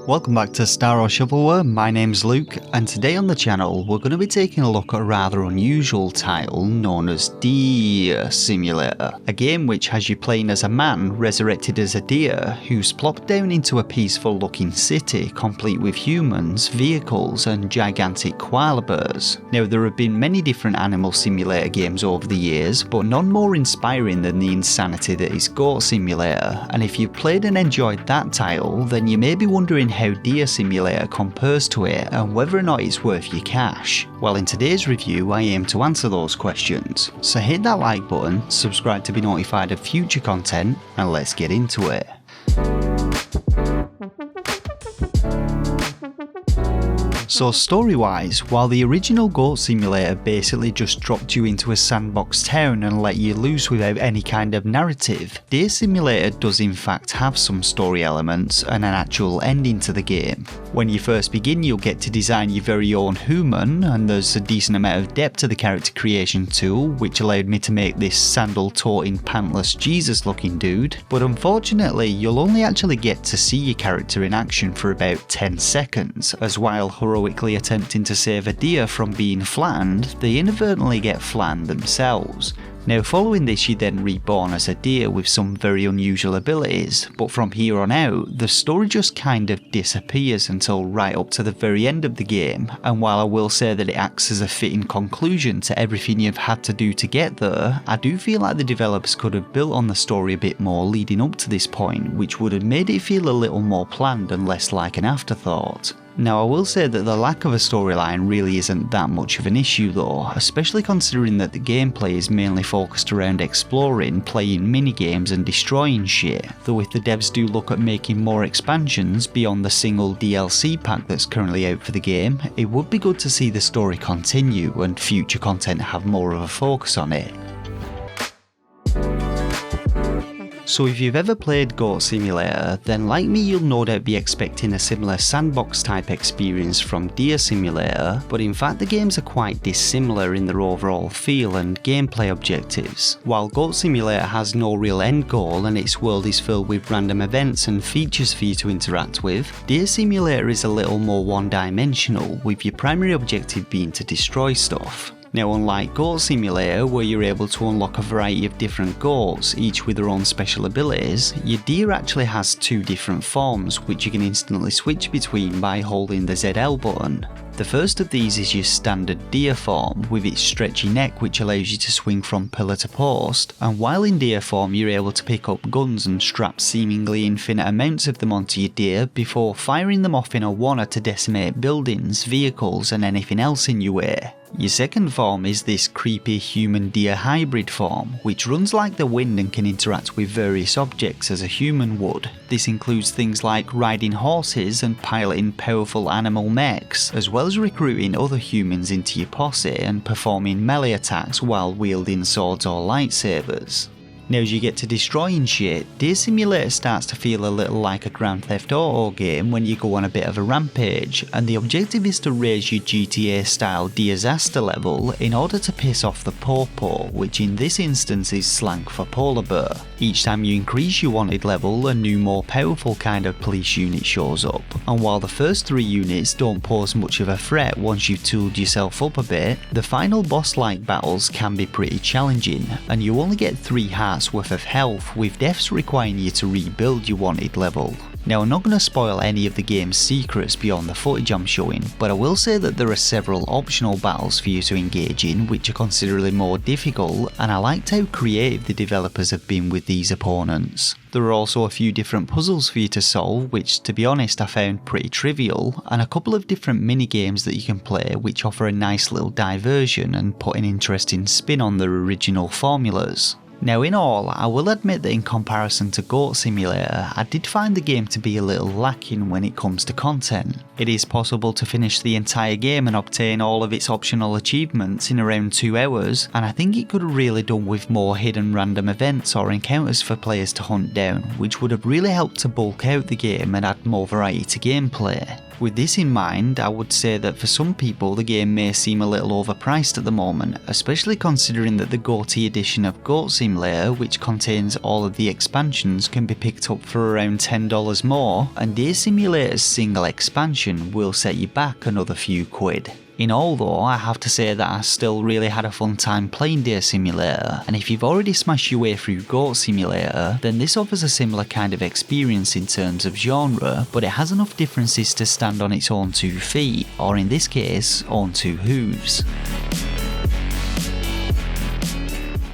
Welcome back to Star or Shovelware, my name's Luke, and today on the channel we're going to be taking a look at a rather unusual title known as Deeeer Simulator, a game which has you playing as a man resurrected as a deer who's plopped down into a peaceful looking city complete with humans, vehicles and gigantic koala bears. Now there have been many different animal simulator games over the years, but none more inspiring than the insanity that is Goat Simulator, and if you've played and enjoyed that title then you may be wondering how Deeeer Simulator compares to it and whether or not it's worth your cash. Well, in today's review I aim to answer those questions, so hit that like button, subscribe to be notified of future content, and let's get into it. So story-wise, while the original Goat Simulator basically just dropped you into a sandbox town and let you loose without any kind of narrative, Deeeer Simulator does in fact have some story elements and an actual ending to the game. When you first begin you'll get to design your very own human, and there's a decent amount of depth to the character creation tool, which allowed me to make this sandal-toting pantless Jesus looking dude, but unfortunately you'll only actually get to see your character in action for about 10 seconds, as while heroically attempting to save a deer from being flattened, they inadvertently get flattened themselves. Now following this you're then reborn as a deer with some very unusual abilities, but from here on out the story just kind of disappears until right up to the very end of the game, and while I will say that it acts as a fitting conclusion to everything you've had to do to get there, I do feel like the developers could have built on the story a bit more leading up to this point, which would have made it feel a little more planned and less like an afterthought. Now I will say that the lack of a storyline really isn't that much of an issue though, especially considering that the gameplay is mainly focused around exploring, playing minigames and destroying shit, though if the devs do look at making more expansions beyond the single DLC pack that's currently out for the game, it would be good to see the story continue and future content have more of a focus on it. So if you've ever played Goat Simulator, then like me you'll no doubt be expecting a similar sandbox type experience from Deeeer Simulator, but in fact the games are quite dissimilar in their overall feel and gameplay objectives. While Goat Simulator has no real end goal and its world is filled with random events and features for you to interact with, Deeeer Simulator is a little more one-dimensional, with your primary objective being to destroy stuff. Now unlike Goat Simulator, where you're able to unlock a variety of different goats, each with their own special abilities, your deer actually has two different forms which you can instantly switch between by holding the ZL button. The first of these is your standard deer form, with its stretchy neck which allows you to swing from pillar to post, and while in deer form you're able to pick up guns and strap seemingly infinite amounts of them onto your deer before firing them off in a wanna to decimate buildings, vehicles and anything else in your way. Your second form is this creepy human-deer hybrid form, which runs like the wind and can interact with various objects as a human would. This includes things like riding horses and piloting powerful animal mechs, as well as recruiting other humans into your posse and performing melee attacks while wielding swords or lightsabers. Now as you get to destroying shit, Deeeer Simulator starts to feel a little like a Grand Theft Auto game when you go on a bit of a rampage, and the objective is to raise your GTA style disaster level in order to piss off the popo, which in this instance is slang for polar bear. Each time you increase your wanted level, a new more powerful kind of police unit shows up, and while the first three units don't pose much of a threat once you've tooled yourself up a bit, the final boss like battles can be pretty challenging, and you only get 3 hearts worth of health, with deaths requiring you to rebuild your wanted level. Now I'm not going to spoil any of the game's secrets beyond the footage I'm showing, but I will say that there are several optional battles for you to engage in which are considerably more difficult, and I liked how creative the developers have been with these opponents. There are also a few different puzzles for you to solve which to be honest I found pretty trivial, and a couple of different mini-games that you can play which offer a nice little diversion and put an interesting spin on their original formulas. Now in all, I will admit that in comparison to Goat Simulator, I did find the game to be a little lacking when it comes to content. It is possible to finish the entire game and obtain all of its optional achievements in around 2 hours, and I think it could have really done with more hidden random events or encounters for players to hunt down, which would have really helped to bulk out the game and add more variety to gameplay. With this in mind, I would say that for some people the game may seem a little overpriced at the moment, especially considering that the GOTY edition of Goat Simulator, which contains all of the expansions, can be picked up for around $10 more, and Deeeer Simulator's single expansion will set you back another few quid. In all though, I have to say that I still really had a fun time playing Deeeer Simulator, and if you've already smashed your way through Goat Simulator, then this offers a similar kind of experience in terms of genre, but it has enough differences to stand on its own 2 feet, or in this case, own 2 hooves.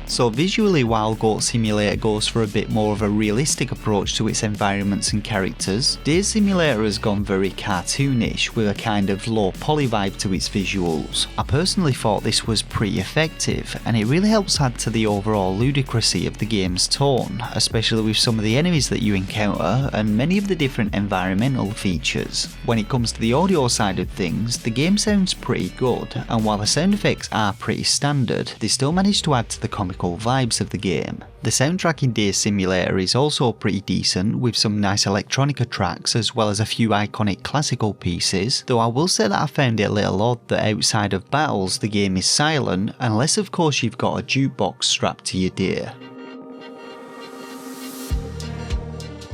So visually, while Goat Simulator goes for a bit more of a realistic approach to its environments and characters, Deeeer Simulator has gone very cartoonish with a kind of low poly vibe to its visuals. I personally thought this was pretty effective, and it really helps add to the overall ludicrousy of the game's tone, especially with some of the enemies that you encounter and many of the different environmental features. When it comes to the audio side of things, the game sounds pretty good, and while the sound effects are pretty standard, they still manage to add to the comical vibes of the game. The soundtrack in Deeeer Simulator is also pretty decent, with some nice electronica tracks as well as a few iconic classical pieces, though I will say that I found it a little odd that outside of battles the game is silent, unless of course you've got a jukebox strapped to your deer.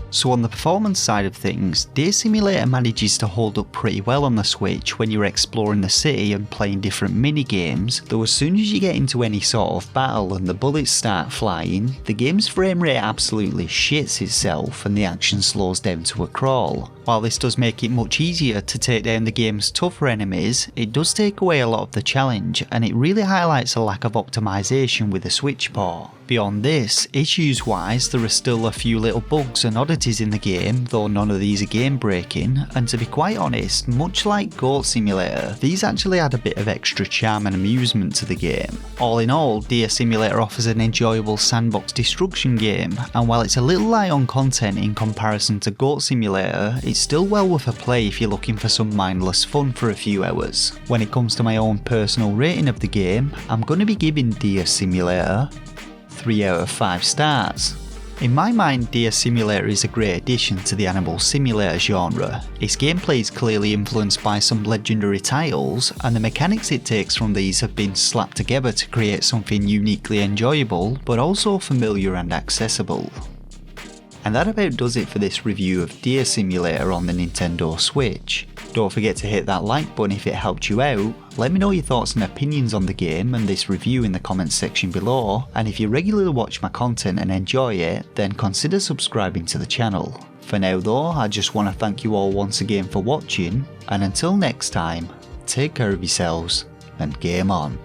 So on the performance side of things, Deeeer Simulator manages to hold up pretty well on the Switch when you're exploring the city and playing different mini games, though as soon as you get into any sort of battle and the bullets start flying, the game's frame rate absolutely shits itself and the action slows down to a crawl. While this does make it much easier to take down the game's tougher enemies, it does take away a lot of the challenge, and it really highlights a lack of optimization with the Switch port. Beyond this, issues wise, there are still a few little bugs and oddities in the game, though none of these are game breaking, and to be quite honest, much like Goat Simulator, these actually add a bit of extra charm and amusement to the game. All in all, Deeeer Simulator offers an enjoyable sandbox destruction game, and while it's a little light on content in comparison to Goat Simulator, it's still well worth a play if you're looking for some mindless fun for a few hours. When it comes to my own personal rating of the game, I'm going to be giving Deeeer Simulator 3 out of 5 stars. In my mind, Deeeer Simulator is a great addition to the animal simulator genre. Its gameplay is clearly influenced by some legendary titles, and the mechanics it takes from these have been slapped together to create something uniquely enjoyable, but also familiar and accessible. And that about does it for this review of Deeeer Simulator on the Nintendo Switch. Don't forget to hit that like button if it helped you out, let me know your thoughts and opinions on the game and this review in the comments section below, and if you regularly watch my content and enjoy it, then consider subscribing to the channel. For now though, I just want to thank you all once again for watching, and until next time, take care of yourselves and game on.